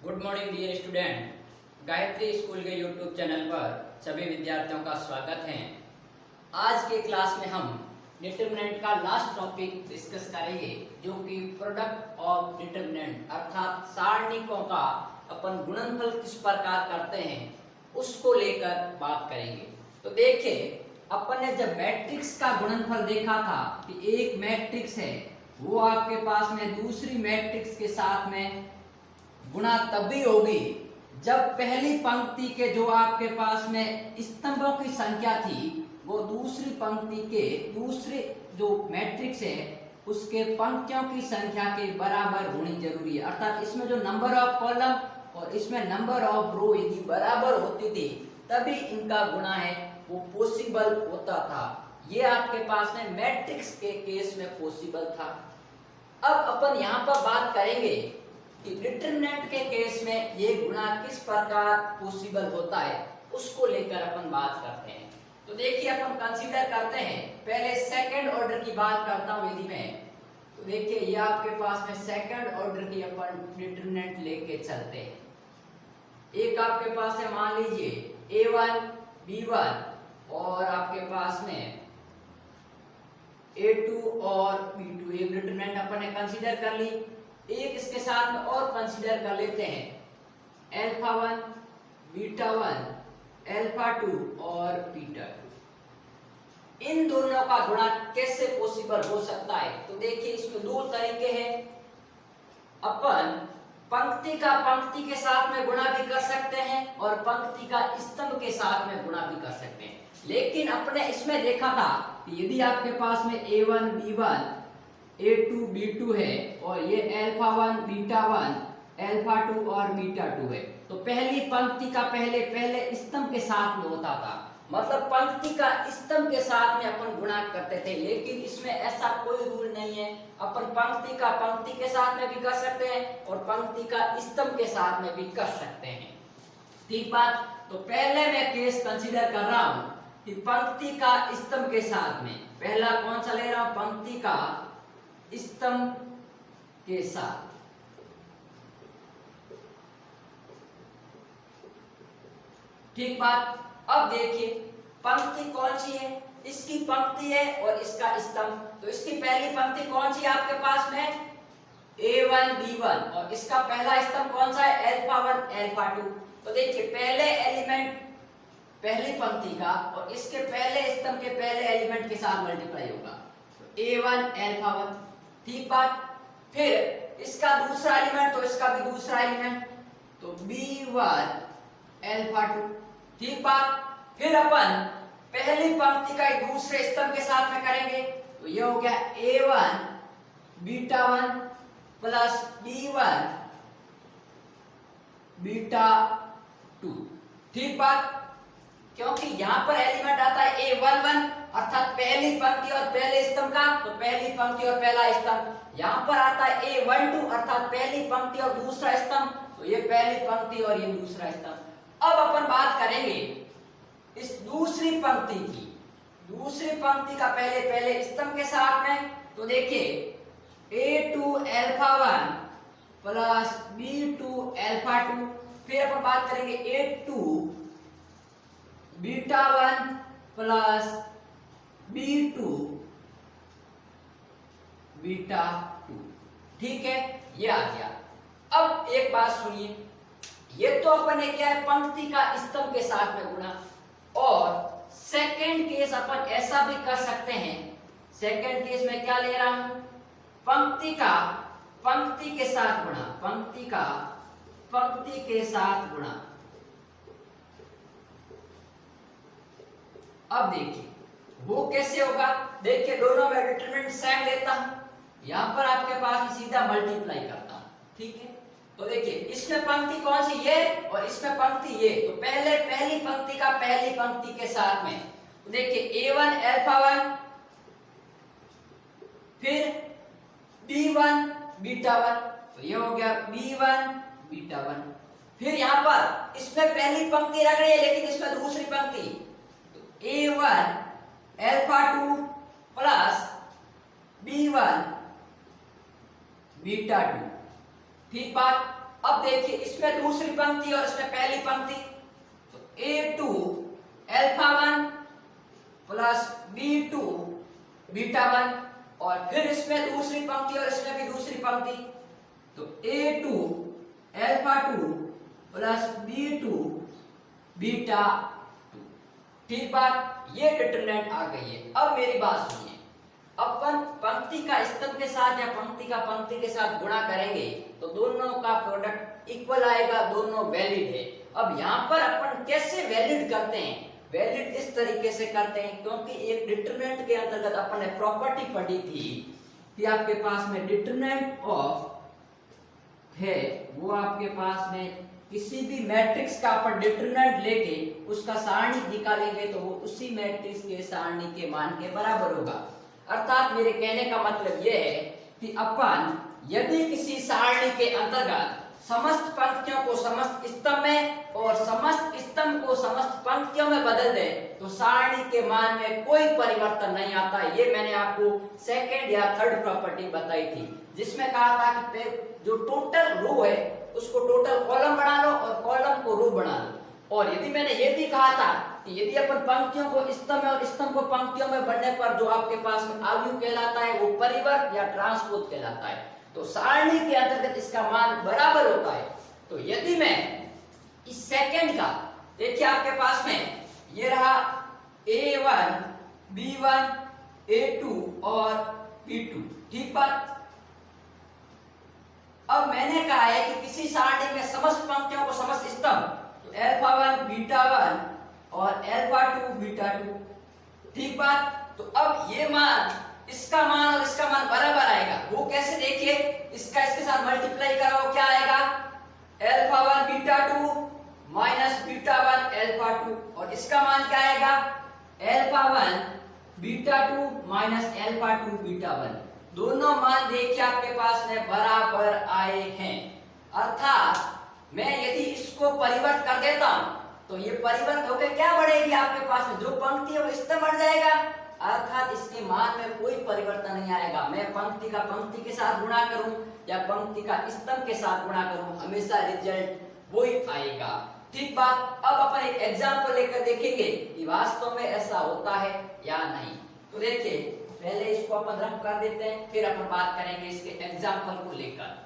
Good morning dear student. Gayatri school के YouTube channel पर सभी विद्यार्थियों का स्वागत है। आज के क्लास में हम डिटरमिनेंट का लास्ट टॉपिक डिस्कस करेंगे, जो कि प्रोडक्ट ऑफ डिटरमिनेंट अर्थात सारणिकों का अपन गुणनफल किस प्रकार करते हैं उसको लेकर बात करेंगे। तो देखिए, अपन ने जब मैट्रिक्स का गुणनफल देखा था कि एक मैट्रिक्स है वो आपके पास में दूसरी मैट्रिक्स के साथ में गुणा तभी होगी जब पहली पंक्ति के जो आपके पास में स्तंभों की संख्या थी वो दूसरी पंक्ति के दूसरे जो मैट्रिक्स है उसके पंक्तियों की संख्या के बराबर होनी जरूरी है। अर्थात इसमें जो नंबर ऑफ कॉलम और इसमें नंबर ऑफ रो यदि बराबर होती थी तभी इनका गुणा है वो पॉसिबल होता था। ये आपके पास में मैट्रिक्स के केस में पॉसिबल था। अब अपन यहाँ पर बात करेंगे कि डिटरमिनेंट के केस में ये गुणा किस प्रकार पॉसिबल होता है उसको लेकर अपन बात करते हैं। तो देखिए, अपन कंसीडर करते हैं, पहले सेकंड ऑर्डर की बात करता हूं यदि मैं, तो देखिए ये आपके पास में सेकंड ऑर्डर की अपन डिटरमिनेंट लेके चलते हैं। एक आपके पास है, मान लीजिए a1 b1 और आपके पास में a2 और b2, एक डिटरमिनेंट अपन ने कंसीडर कर ली। एक इसके साथ में और कंसीडर कर लेते हैं अल्फा 1 बीटा 1 अल्फा 2 और बीटा 2। इन दोनों का गुणा कैसे पॉसिबल हो सकता है? तो देखिए, इसमें दो तरीके हैं। अपन पंक्ति का पंक्ति के साथ में गुणा भी कर सकते हैं और पंक्ति का स्तंभ के साथ में गुणा भी कर सकते हैं। लेकिन अपने इसमें देखा था कि यदि आपके पास में a1 b1 a2 b2 है और ये अल्फा 1 बीटा 1 अल्फा 2 और बीटा 2 है, तो पहली पंक्ति का पहले स्तंभ के साथ में होता था, मतलब पंक्ति का स्तंभ के साथ में अपन गुणा करते थे। लेकिन इसमें ऐसा कोई रूल नहीं है, अपन पंक्ति का पंक्ति के साथ में भी कर सकते हैं और पंक्ति का स्तंभ के साथ में भी कर सकते हैं। ठीक बात। तो पहले मैं केस कंसीडर कर रहा हूं कि पंक्ति का स्तंभ के साथ में, पहला कौन सा ले रहा हूं, पंक्ति का स्तंभ के साथ। ठीक बात। अब देखिए, पंक्ति कौन सी है, इसकी पंक्ति है और इसका स्तंभ। तो इसकी पहली पंक्ति कौन सी आपके पास में, a1 b1 और इसका पहला स्तंभ कौन सा है, अल्फा 1 अल्फा 2। तो देखिए, पहले एलिमेंट पहली पंक्ति का और इसके पहले स्तंभ के पहले एलिमेंट के साथ मल्टीप्लाई होगा, तो a1 अल्फा 1। ठीक बात। फिर इसका दूसरा एलिमेंट तो इसका भी दूसरा एलिमेंट, तो b1 अल्फा 2। ठीक बात। फिर अपन पहली पंक्ति का एक दूसरे स्तंभ के साथ में करेंगे, तो ये हो गया a1 beta 1 plus b1 beta 2। ठीक बात। क्योंकि यहाँ पर एलिमेंट आता है a11 अर्थात पहली पंक्ति और पहले स्तंभ का, तो पहली पंक्ति और पहला स्तंभ। यहाँ पर आता है a12 अर्थात पहली पंक्ति और दूसरा स्तंभ, तो ये पहली पंक्ति और ये दूसरा स्तंभ। अब अपन बात करेंगे इस दूसरी पंक्ति की, दूसरी पंक्ति का पहले स्तंभ के साथ में। तो देखिए, a2 alpha 1 plus b2 alpha 2। फिर अपन बात करेंगे a2 beta 1 plus b2 beta 2। ठीक है, ये आ गया। अब एक बात सुनिए, ये तो अपन ने किया है पंक्ति का स्तंभ के साथ में गुणा, और सेकंड केस अपन ऐसा भी कर सकते हैं। सेकंड केस में क्या ले रहा हूं, पंक्ति का पंक्ति के साथ गुणा, पंक्ति का पंक्ति के साथ गुणा। अब देखिए वो कैसे होगा। देखिए, दोनों में डिटरमिनेंट सेम लेता हूं, यहां पर आपके पास सीधा मल्टीप्लाई करता हूं। ठीक है। तो देखिए, इसमें पंक्ति कौन सी, ये, और इसमें पंक्ति ये, तो पहली पंक्ति का पहली पंक्ति के साथ में। तो देखिए, a1 अल्फा 1 फिर b1 बीटा 1, तो ये हो गया b1 बीटा 1। फिर यहां पर इसमें पहली पंक्ति रख रही है लेकिन इसमें दूसरी पंक्ति, तो a1 alpha 2 plus b1 beta 2। ठीक बात। अब देखिए इसमें दूसरी पंक्ति और इसमें पहली पंक्ति, तो A2 alpha 1 plus B2 beta 1, और फिर इसमें दूसरी पंक्ति और इसमें भी दूसरी पंक्ति, तो A2 alpha 2 plus B2 beta 2। ठीक बात, ये डिटरमिनेंट आ गई है। अब मेरी बात सुनिए, अपन पंक्ति का स्तंभ के साथ या पंक्ति का पंक्ति के साथ गुणा करेंगे तो दोनों का प्रोडक्ट इक्वल आएगा, दोनों वैलिड है। अब यहाँ पर अपन कैसे वैलिड करते हैं? वैलिड इस तरीके से करते हैं, क्योंकि एक डिटरमिनेंट के अंतर्गत अपन ने प्रॉपर्टी पढ़ी थी कि आपके पास में डिटरमिनेंट ऑफ है, वो आपके पास में किसी भी मैट्रिक्स का अपन डिटरमिनेंट लेके उसका सारणी निकालेंगे तो वो उसी मैट्रिक्स के सारणी के मान के बराबर होगा। अर्थात मेरे कहने का मतलब यह है कि अपन यदि किसी सारणी के अंतर्गत समस्त पंक्तियों को समस्त स्तंभ में और समस्त स्तंभ को समस्त पंक्तियों में बदल दे तो सारणी के मान में कोई परिवर्तन नहीं आता। ये मैंने आपको सेकंड या थर्ड प्रॉपर्टी बताई थी, जिसमें कहा था कि जो टोटल रो है उसको टोटल कॉलम बना लो और कॉलम को रो बना लो। और यदि मैंने ये भी कहा था कि यदि अपन पंक्तियों को स्तंभ में और स्तंभ को पंक्तियों में बढ़ने पर जो आपके पास में अवयव कहलाता है वो परिवर्त या ट्रांसपोज कहलाता है, तो सारणी के अंतर्गत इसका मान बराबर होता है। तो यदि मैं इस सेकंड का, देखिए आपके पास में ये रहा A1 B1 A2 और B2, ठीक बात। अब मैंने कहा है कि किसी सारणी में समस्त पंक्तियों को समस्त स्तंभ, तो अल्फा 1 बीटा 1 और अल्फा 2 बीटा 2, ठीक बात। तो अब ये मान, इसका मान और इसका मान बराबर आएगा। वो कैसे? देखिए इसका इसके साथ मल्टीप्लाई कराओ, क्या आएगा? Alpha 1 beta 2 minus beta 1 alpha 2, और इसका मान क्या आएगा? Alpha 1 beta 2 minus alpha 2 beta 1। दोनों मान देखिए आपके पास में बराबर आए हैं। अर्थात मैं यदि इसको परिवर्त कर देता हूं तो ये परिवर्त होकर क्या बढ़ेगी आपके पास में? जो पंक्ति है वो स्तंभ बढ़ जाएगा, अर्थात इसके मान में कोई परिवर्तन नहीं आएगा। मैं पंक्ति का पंक्ति के साथ गुणा करूं या पंक्ति का स्तंभ के साथ गुणा करूं, हमेशा रिजल्ट वही आएगा, ठीक बात। अब अपन एक एग्जांपल लेकर देखेंगे कि वास्तव में ऐसा होता है या नहीं। तो देखिए पहले इसको अपन रफ कर देते हैं, फिर अपन बात करेंगे इसके एग्जांपल को लेकर।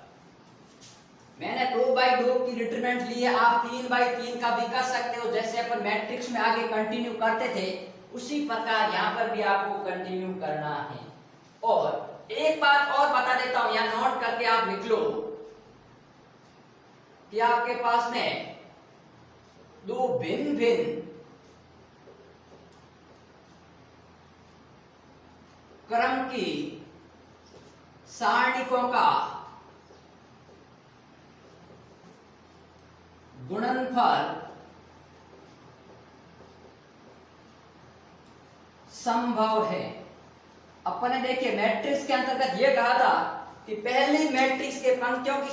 मैंने 2/2 की डिटरमिनेंट ली है, आप 3/3 का भी कर सकते हो। जैसे अपन मैट्रिक्स में आगे कंटिन्यू करते थे उसी प्रकार यहाँ पर भी आपको कंटिन्यू करना है। और एक बात और बता देता हूं, यहाँ नोट करके आप लिख लो कि आपके पास में दो भिन्न भिन्न क्रम की सारणिकों का गुणनफल संभव है। अपन ने देखिए मैट्रिक्स के अंतर्गत यह कहा था कि पहली मैट्रिक्स के पंक्तियों की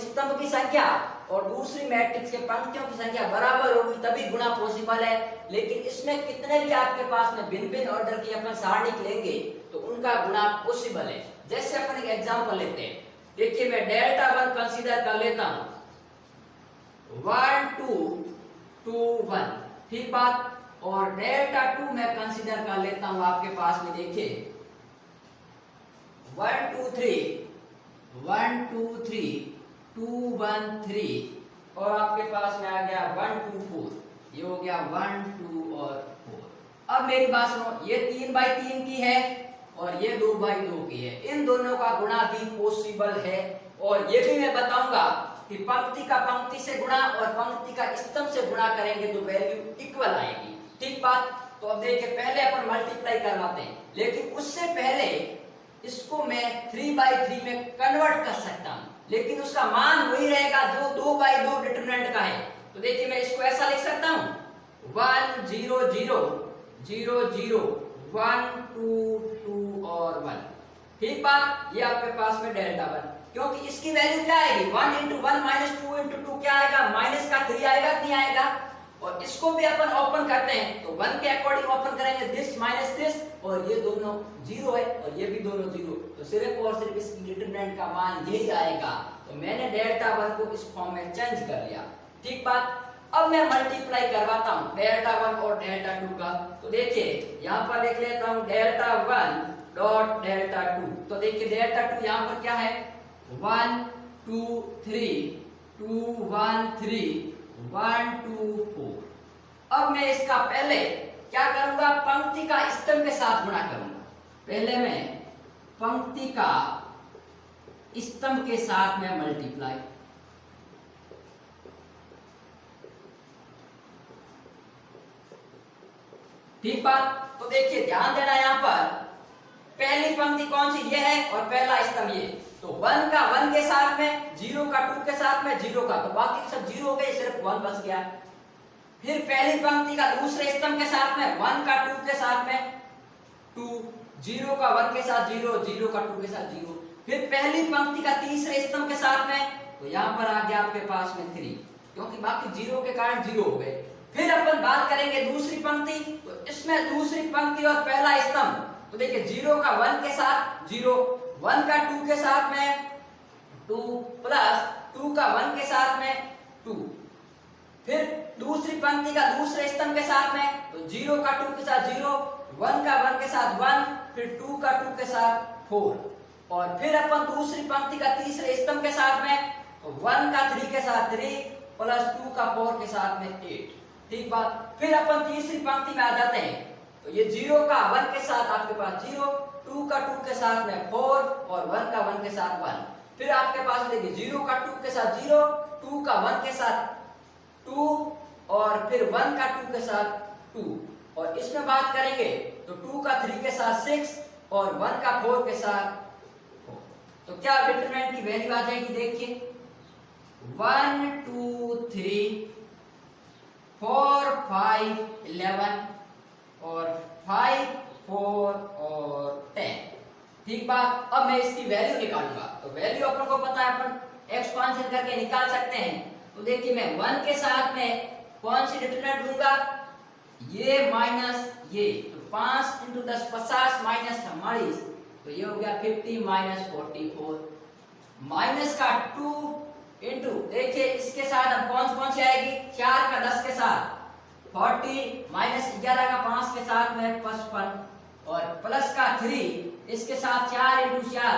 स्तंभ की संख्या और दूसरी मैट्रिक्स के पंक्तियों की संख्या बराबर होगी तभी गुणा पॉसिबल है। लेकिन इसमें कितने भी आपके पास में भिन्न भिन्न ऑर्डर की अपन सारणी लेंगे तो उनका गुणा पॉसिबल है। जैसे अपन एक एग्जांपल लेते हैं, देखिए मैं डेल्टा 1 कंसीडर कर लेता हूं, 1 2 2 1, ठीक बात। और डेल्टा 2 मैं कंसीडर कर लेता हूं आपके पास में, देखिए 1 2 3 1 2 3 2 1 3 और आपके पास में आ गया 1 2 4, ये हो गया 1 2 और 4। अब मेरी बात सुनो, ये 3/3 की है और ये 2/2 की है, इन दोनों का गुणा भी पॉसिबल है। और ये भी मैं बताऊंगा कि पंक्ति का पंक्ति से गुणा और पंक्ति का स्तंभ से गुणा करेंगे तो वैल्यू इक्वल आएगी, ठीक बात। तो अब देखिए पहले अपन मल्टीप्लाई करवाते हैं, लेकिन उससे पहले इसको मैं 3/3 में कन्वर्ट कर सकता हूं, लेकिन उसका मान वही रहेगा जो 2/2 डिटरमिनेंट का है। तो देखिए मैं इसको ऐसा लिख सकता हूं 1 0 0 0 0 1 2 2 और 1, ठीक बात। ये आपके पास में डेल्टा 1, क्योंकि इसकी वैल्यू क्या आएगी? 1 × 1 - 2 × 2 क्या आएगा? -3 आएगा कि नहीं आएगा? और इसको भी अपन ओपन करते हैं तो 1 के अकॉर्डिंग ओपन करेंगे, दिस माइनस दिस, और ये दोनों जीरो है और ये भी दोनों जीरो, तो सिर्फ और सिर्फ इसकी डिटरमिनेंट का मान यही आएगा। तो मैंने डेल्टा 1 को इस फॉर्म में चेंज कर लिया, ठीक बात। अब मैं मल्टीप्लाई करवाता हूं डेल्टा 1 और डेल्टा 2 का। तो देखिए यहां पर लिख लेता हूं डेल्टा 1 डॉट डेल्टा 2। तो देखिए डेल्टा 2 यहां पर क्या है, 1 2 3 2 1 3 1 2 4। अब मैं इसका पहले क्या करूंगा, पंक्ति का स्तंभ के साथ गुणा करूंगा। पहले मैं पंक्ति का स्तंभ के साथ में मल्टीप्लाई, ठीक बात। तो देखिए ध्यान देना, यहां पर पहली पंक्ति कौन सी, ये है, और पहला स्तंभ ये। तो 1 का 1 के साथ में, 0 का 2 के साथ में, 0 का, तो बाकी सब 0 हो गए, सिर्फ 1 बच गया। फिर पहली पंक्ति का दूसरे स्तंभ के साथ में 1 का 2 के साथ में 2, 0 का 1 के साथ 0, 0 का 2 के साथ 0। फिर पहली पंक्ति का तीसरे स्तंभ के साथ में, तो यहां पर आ गया आपके पास में 3, क्योंकि बाकी 0 के कारण 0 हो गए। फिर अपन बात करेंगे दूसरी पंक्ति, तो इसमें दूसरी पंक्ति और पहला स्तंभ, तो देखिए 0 का 1 के साथ 0, 1 का 2 के साथ में 2 प्लस 2 का 1 के साथ में 2। फिर दूसरी पंक्ति का दूसरे स्तंभ के साथ में, तो 0 का 2 के साथ 0, 1 का 1 के साथ 1, फिर 2 का 2 के साथ 4। और फिर अपन दूसरी पंक्ति का तीसरे स्तंभ के साथ में, तो 1 का 3 के साथ 3 प्लस 2 का 4 के साथ में 8, ठीक बात। फिर अपन तीसरी पंक्ति में आ जाते हैं, तो ये 0 का 1 के साथ आपके पास 0, 2 का 2 के साथ में 4 और 1 का 1 के साथ 1। फिर आपके पास देखिए 0 का 2 के साथ 0, 2 का 1 के साथ 2 और फिर 1 का 2 के साथ 2। और इसमें बात करेंगे तो 2 का 3 के साथ 6 और 1 का 4 के साथ 4। तो क्या डिटरमिनेंट की वैल्यू आ जाएगी, देखिए 1 2 3 4 5 11 और 5 4 और 10, ठीक बात। अब मैं इसकी वैल्यू निकालूंगा, तो वैल्यू अपन को पता है, अपन एक्सपांशन करके निकाल सकते हैं। तो देखिए मैं 1 के साथ में कौन सी डिटरमिनेंट लूंगा, ये माइनस ये, तो 5 × 10 50 माइनस 44, तो ये हो गया 50 माइनस 44। माइनस का 2 इंटू, देखिए इसके साथ अब कौन सी आएगी, 4 का 10 के साथ 40 माइनस 11 का 5 के साथ में 55, और प्लस का 3 इसके साथ 4 × 4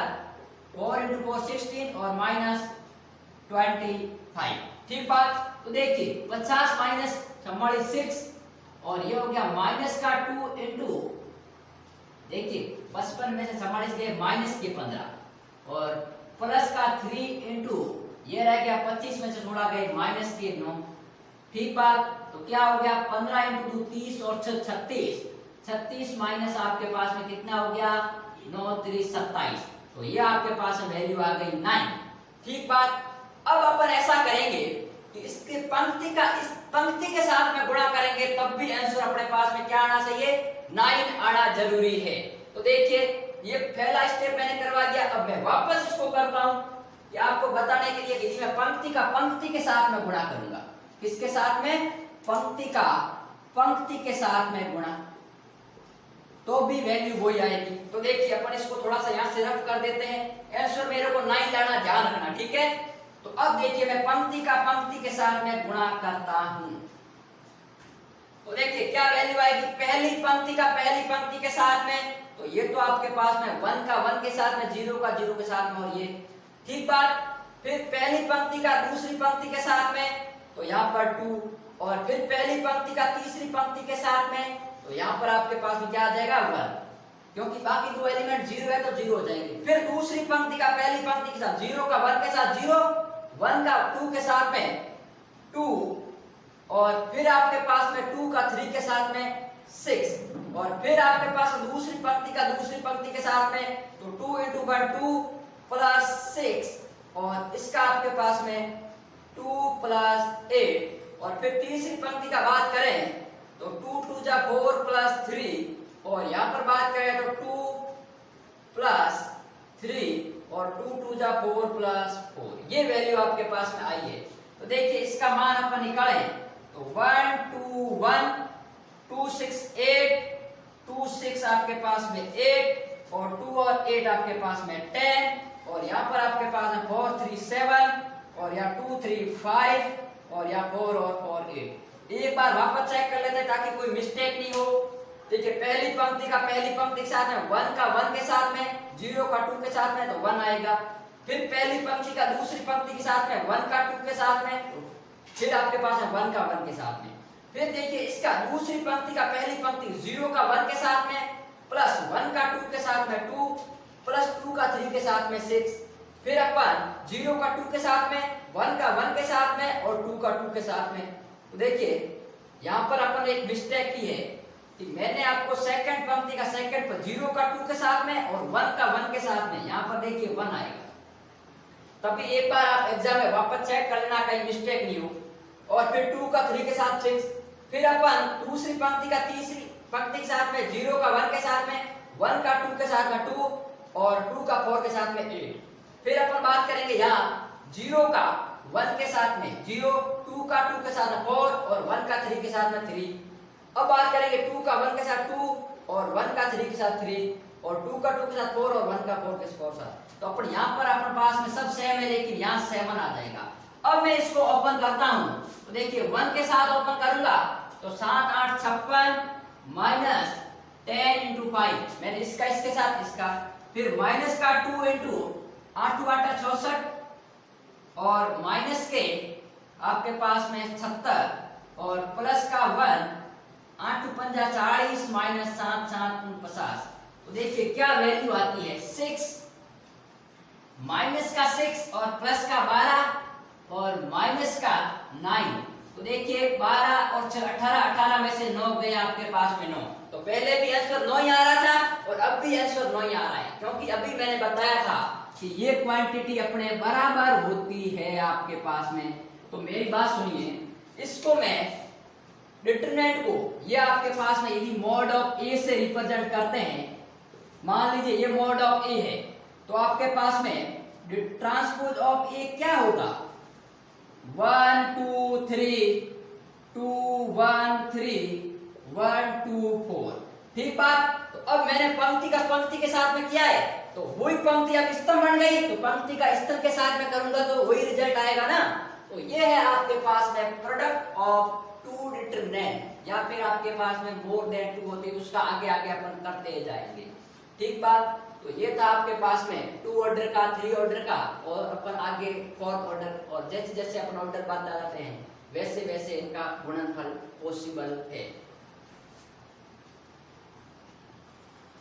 4 × 4 16 और माइनस 25, ठीक बात। तो देखिए 50 माइनस 46 और ये हो गया माइनस का 2 इंटू, देखिए 55 में से 44 गए माइनस के 15 और प्लस का 3 इंटू ये रह गया 25 में से छोड़ा गए माइनस के 9, ठीक बात। तो क्या हो गया 15 × 2 30 और 36, 36 माइनस आपके पास में कितना हो गया 9 3 27, तो ये आपके पास में वैल्यू आ गई 9, ठीक बात। अब अपन ऐसा करेंगे कि इसके इस पंक्ति के साथ में गुणा करेंगे, तब भी आंसर अपने पास में क्या आना चाहिए, 9 आना जरूरी है। तो देखिए ये पहला स्टेप मैंने करवा दिया। अब मैं वापस इसको करता हूं कि आपको बताने के लिए कि मैं पंक्ति के साथ में गुणा करूंगा। किसके साथ में, पंक्ति के साथ में गुणा, तो भी वैल्यू वही आएगी। तो देखिए अपन इसको थोड़ा सा यहां से रफ कर देते हैं, आंसर मेरे को 9 लाना, ध्यान रखना, ठीक है। तो अब देखिए मैं पंक्ति के साथ में गुणा करता हूं, तो देखिए क्या वैल्यू आएगी, पहली पंक्ति के साथ में, तो ये तो आपके पास में 1 का 1 के साथ में, 0 का 0 के साथ में, और ये, ठीक बात। फिर पहली पंक्ति का दूसरी पंक्ति के साथ में, तो यहाँ पर 2, और फिर पहली पंक्ति का तीसरी पंक्ति के साथ में, तो यहाँ पर आपके पास में क्या आ जाएगा 1, क्योंकि बाकी दो एलिमेंट 0 है तो 0 हो जाएंगे। फिर दूसरी पंक्ति का पहली पंक्ति के साथ, 0 का 1 के साथ 0, 1 का 2 के साथ में 2, और फिर आपके पास में 2 का 3 के साथ में 6, और फिर आपके पास दूसरी पंक्ति के साथ में, तो 2 × 1 2 प्लस 6, और इसका आपके पास में 2 प्लस 8, और फिर तीसरी पंक्ति का बात करें तो 2 2 जा 4 प्लस 3, और यहाँ पर बात करें तो 2 प्लस 3 और 2 2 जा 4 प्लस 4, ये वैल्यू आपके पास में आई है। तो देखिए इसका मान अपन निकालें तो 1 2 1 2 6 8 2 6 आपके पास में 8 और 2 और 8 आपके पास में 10 और यहाँ पर आपके पास है 4 3 7 और यहाँ 2 3 5 और यहाँ 4 और 4 8। एक बार वापस चेक कर लेते हैं ताकि कोई मिस्टेक नहीं हो। देखिए पहली पंक्ति के साथ में 1 का 1 के साथ में, 0 का 2 के साथ में तो 1 आएगा। फिर पहली पंक्ति का दूसरी पंक्ति के साथ में 1 का 2 के साथ में, फिर आपके पास है 1 का 1 के साथ में। फिर देखिए इसका दूसरी पंक्ति का पहली पंक्ति 0 का 1 के साथ में प्लस 1 का 2 के साथ में 2 प्लस 2 का 3 के साथ में 6। फिर अपन 0 का 2 के साथ में, 1 का 1 के साथ में और 2 का 2 के साथ में। तो देखिए यहाँ पर अपन एक मिस्टेक की है कि मैंने आपको सेकंड पंक्ति का सेकंड पर 0 का 2 के साथ में और 1 का 1 के साथ में, यहाँ पर देखिए 1 आएगा। तभी एक बार आप एग्जाम में वापस चेक कर लेना कहीं मिस्टेक नहीं हो। और फिर 2 का 3 के साथ 6। फिर अपन दूसरी पंक्ति का तीसरी पंक्ति के साथ में 0 का 1 के साथ में, 1 का 2 के साथ में 2 और 2 का 4 के साथ में 8। फिर अपन बात करेंगे यहाँ 0 का 1 के साथ में 0, 2 का 2 के साथ में 4 और 1 का 3 के साथ में 3। अब बात करेंगे 2 का 1 के साथ 2 और 1 का 3 के साथ 3 और 2 का 2 के साथ 4 और 1 का 4 के साथ। तो अपन यहाँ पर अपने पास में सब सेम है लेकिन यहाँ 7 आ जाएगा। अब मैं इसको ओपन करता हूँ तो देखिए 1 के साथ ओपन करूंगा तो 7 8 56 माइनस 10 इंटू 5, मैंने इसका इसके साथ इसका, फिर माइनस का 2 इंटू 8 8 64 और माइनस के आपके पास में 76 और प्लस का 1 8 5 40 माइनस 7 7 49। तो देखिए क्या वैल्यू आती है 6, माइनस का 6 और प्लस का 12 और माइनस का 9। तो देखिए 12 और 18 18 में से 9 गए आपके पास में 9। तो पहले भी आंसर 9 ही आ रहा था और अब भी आंसर 9 ही आ रहा है, क्योंकि अभी मैंने बताया था कि ये क्वांटिटी अपने बराबर होती है आपके पास में। तो मेरी बात सुनिए, इसको मैं डिटरमिनेंट को ये आपके पास में यदि मॉड ऑफ ए से रिप्रेजेंट करते हैं, मान लीजिए ये मॉड ऑफ ए है, तो आपके पास में ट्रांसपोज ऑफ ए क्या होगा 1 2 3 2 1 3 1 2 4। ठीक बात। तो अब मैंने पंक्ति के साथ में किया है तो वही पंक्ति अब स्तंभ बन गई, तो पंक्ति का स्तंभ के साथ में करूंगा तो वही रिजल्ट आएगा ना। तो ये है आपके पास में प्रोडक्ट ऑफ टू डिटरमिनेंट, या फिर आपके पास में मोर देन 2 होती है उसका आगे आगे अपन करते जाएंगे। ठीक बात। तो ये था आपके पास में 2 ऑर्डर का, 3 ऑर्डर का और अपन आगे 4 ऑर्डर, और जैसे जैसे अपन ऑर्डर बढ़ता जाते हैं वैसे वैसे इनका गुणनफल पॉसिबल है।